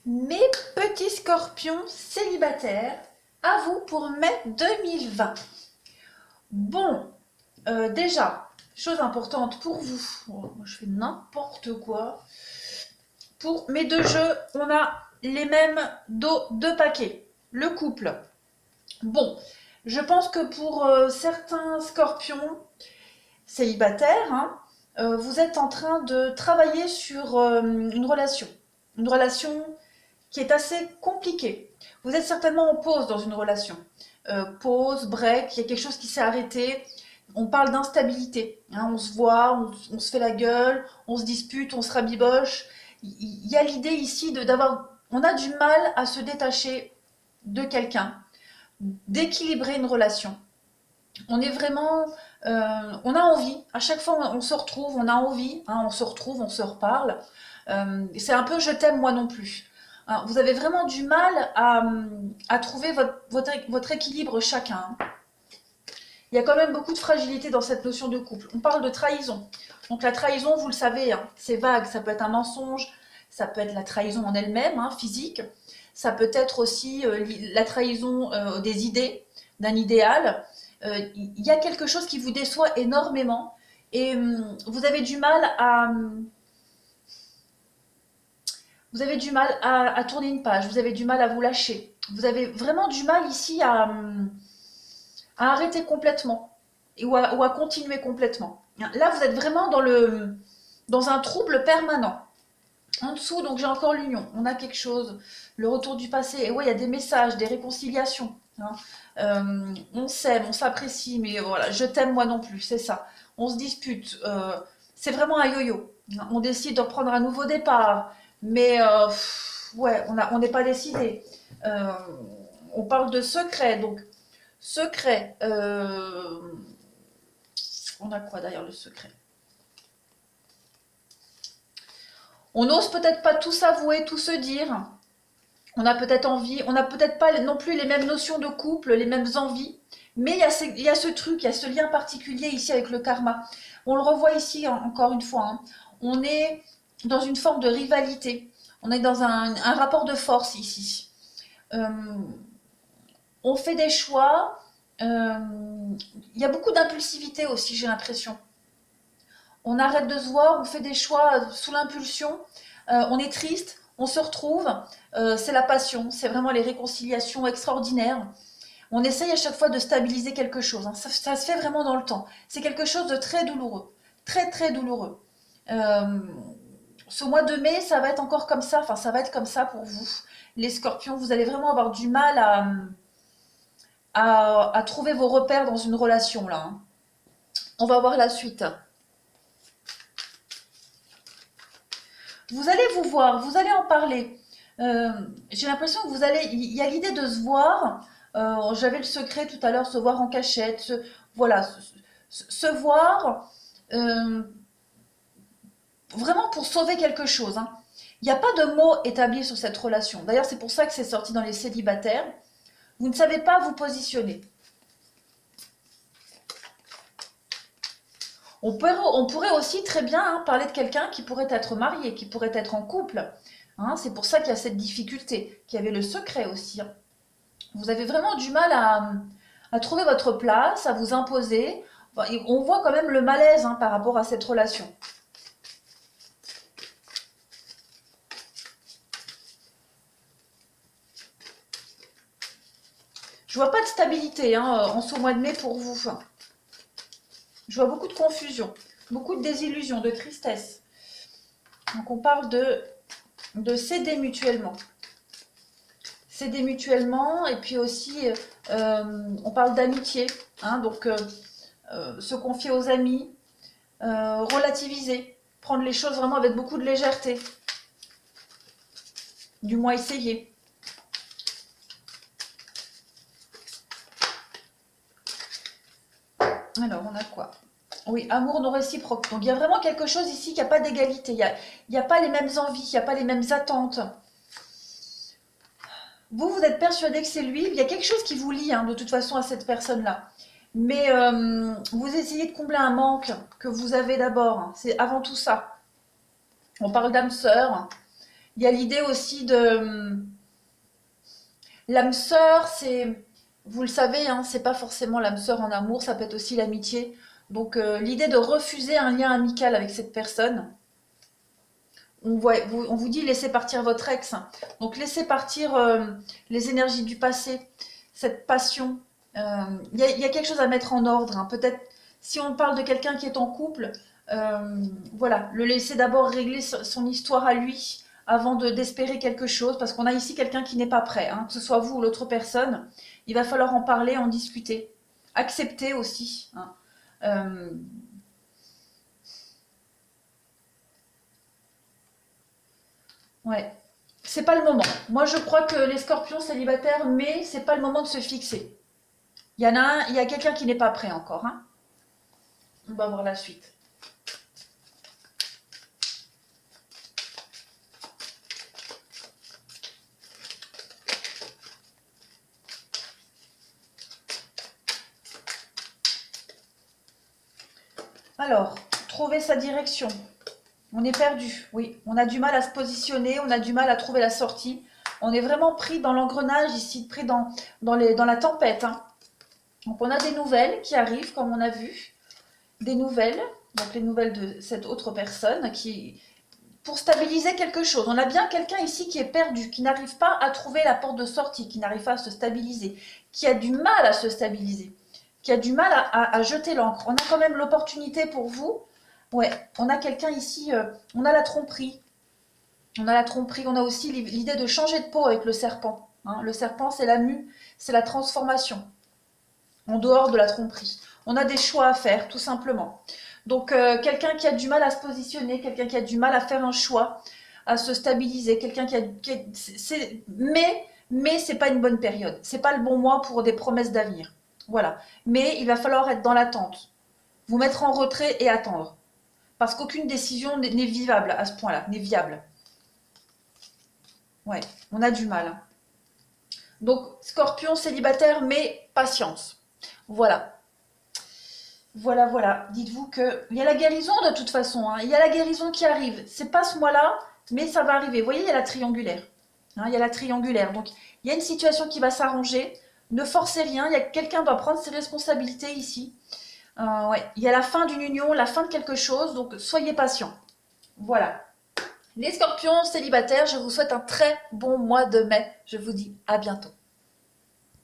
Mes petits scorpions célibataires, à vous pour mai 2020. Bon, déjà, chose importante pour vous, moi je fais n'importe quoi. Pour mes deux jeux, on a les mêmes deux paquets, le couple. Bon, je pense que pour certains scorpions célibataires, vous êtes en train de travailler sur une relation. Une relation qui est assez compliqué. Vous êtes certainement en pause dans une relation. Pause, break, il y a quelque chose qui s'est arrêté. On parle d'instabilité. On se voit, on se fait la gueule, on se dispute, on se rabiboche. Il y a l'idée ici d'avoir... On a du mal à se détacher de quelqu'un, d'équilibrer une relation. On est vraiment... on a envie. À chaque fois, on se retrouve, on a envie. On se retrouve, on se reparle. C'est un peu « je t'aime, moi non plus ». Alors, vous avez vraiment du mal à trouver votre équilibre chacun. Il y a quand même beaucoup de fragilité dans cette notion de couple. On parle de trahison. Donc la trahison, vous le savez, c'est vague. Ça peut être un mensonge, ça peut être la trahison en elle-même, physique. Ça peut être aussi la trahison des idées, d'un idéal. Il y a quelque chose qui vous déçoit énormément et vous avez du mal à... Vous avez du mal à tourner une page, vous avez du mal à vous lâcher. Vous avez vraiment du mal ici à arrêter complètement ou à continuer complètement. Là, vous êtes vraiment dans un trouble permanent. En dessous, donc j'ai encore l'union. On a quelque chose, le retour du passé. Et ouais, il y a des messages, des réconciliations. On s'aime, on s'apprécie, mais voilà, je t'aime moi non plus, c'est ça. On se dispute. C'est vraiment un yo-yo. On décide de reprendre un nouveau départ. Mais ouais, on n'est pas décidé. On parle de secret, donc secret. On a quoi derrière le secret? On n'ose peut-être pas tout s'avouer, tout se dire. On a peut-être envie, on n'a peut-être pas non plus les mêmes notions de couple, les mêmes envies. Mais il y a ce truc, il y a ce lien particulier ici avec le karma. On le revoit ici encore une fois. On est dans une forme de rivalité. On est dans un rapport de force ici. On fait des choix. Il y a beaucoup d'impulsivité aussi, j'ai l'impression. On arrête de se voir, on fait des choix sous l'impulsion. On est triste, on se retrouve. C'est la passion, c'est vraiment les réconciliations extraordinaires. On essaye à chaque fois de stabiliser quelque chose. Ça se fait vraiment dans le temps. C'est quelque chose de très douloureux. Très, très douloureux. Ce mois de mai, ça va être encore comme ça. Enfin, ça va être comme ça pour vous. Les scorpions, vous allez vraiment avoir du mal à trouver vos repères dans une relation, là. On va voir la suite. Vous allez vous voir, vous allez en parler. J'ai l'impression que il y a l'idée de se voir. J'avais le secret tout à l'heure, se voir en cachette. Voilà, se voir vraiment pour sauver quelque chose. Il n'y a pas de mots établis sur cette relation. D'ailleurs, c'est pour ça que c'est sorti dans les célibataires. Vous ne savez pas vous positionner. On pourrait aussi très bien parler de quelqu'un qui pourrait être marié, qui pourrait être en couple. C'est pour ça qu'il y a cette difficulté, qu'il y avait le secret aussi. Vous avez vraiment du mal à trouver votre place, à vous imposer. On voit quand même le malaise par rapport à cette relation. Je vois pas de stabilité en ce mois de mai pour vous. Je vois beaucoup de confusion, beaucoup de désillusion, de tristesse. Donc on parle de s'aider mutuellement. S'aider mutuellement et puis aussi on parle d'amitié. Donc se confier aux amis, relativiser, prendre les choses vraiment avec beaucoup de légèreté. Du moins essayer. Alors, on a quoi? Oui, amour non réciproque. Donc, il y a vraiment quelque chose ici qui n'a pas d'égalité. Il n'y a pas les mêmes envies, il n'y a pas les mêmes attentes. Vous êtes persuadé que c'est lui. Il y a quelque chose qui vous lie, de toute façon, à cette personne-là. Mais vous essayez de combler un manque que vous avez d'abord. C'est avant tout ça. On parle d'âme sœur. Il y a l'idée aussi de l'âme sœur, c'est, vous le savez, hein, c'est pas forcément l'âme sœur en amour, ça peut être aussi l'amitié. Donc l'idée de refuser un lien amical avec cette personne, on vous dit laissez partir votre ex. Donc laissez partir les énergies du passé, cette passion. Il y a quelque chose à mettre en ordre, hein. Peut-être si on parle de quelqu'un qui est en couple, voilà, le laisser d'abord régler son histoire à lui avant d'espérer quelque chose, parce qu'on a ici quelqu'un qui n'est pas prêt, hein, que ce soit vous ou l'autre personne. Il va falloir en parler, en discuter. Accepter aussi, hein. Euh, ouais, c'est pas le moment. Moi, je crois que les scorpions célibataires, mais c'est pas le moment de se fixer. Il y en a un, il y a quelqu'un qui n'est pas prêt encore, hein. On va voir la suite. Alors, trouver sa direction. On est perdu, oui. On a du mal à se positionner, on a du mal à trouver la sortie. On est vraiment pris dans l'engrenage ici, pris dans la tempête, hein. Donc on a des nouvelles qui arrivent, comme on a vu. Des nouvelles, donc les nouvelles de cette autre personne qui, pour stabiliser quelque chose. On a bien quelqu'un ici qui est perdu, qui n'arrive pas à trouver la porte de sortie, qui n'arrive pas à se stabiliser, qui a du mal à se stabiliser, qui a du mal à jeter l'encre. On a quand même l'opportunité pour vous. Ouais, on a quelqu'un ici, on a la tromperie. On a la tromperie, on a aussi l'idée de changer de peau avec le serpent, hein. Le serpent, c'est la mue, c'est la transformation, en dehors de la tromperie. On a des choix à faire, tout simplement. Donc, quelqu'un qui a du mal à se positionner, quelqu'un qui a du mal à faire un choix, à se stabiliser, quelqu'un mais c'est pas une bonne période. C'est pas le bon mois pour des promesses d'avenir. Voilà. Mais il va falloir être dans l'attente. Vous mettre en retrait et attendre. Parce qu'aucune décision n'est vivable à ce point-là, n'est viable. Ouais, on a du mal, hein. Donc, scorpion célibataire, mais patience. Voilà. Voilà, voilà. Dites-vous qu'il y a la guérison de toute façon, hein. Il y a la guérison qui arrive. C'est pas ce mois-là, mais ça va arriver. Vous voyez, il y a la triangulaire, hein, il y a la triangulaire. Donc, il y a une situation qui va s'arranger. Ne forcez rien. Il y a quelqu'un qui doit prendre ses responsabilités ici. Ouais. Il y a la fin d'une union, la fin de quelque chose. Donc, soyez patients. Voilà. Les scorpions célibataires, je vous souhaite un très bon mois de mai. Je vous dis à bientôt.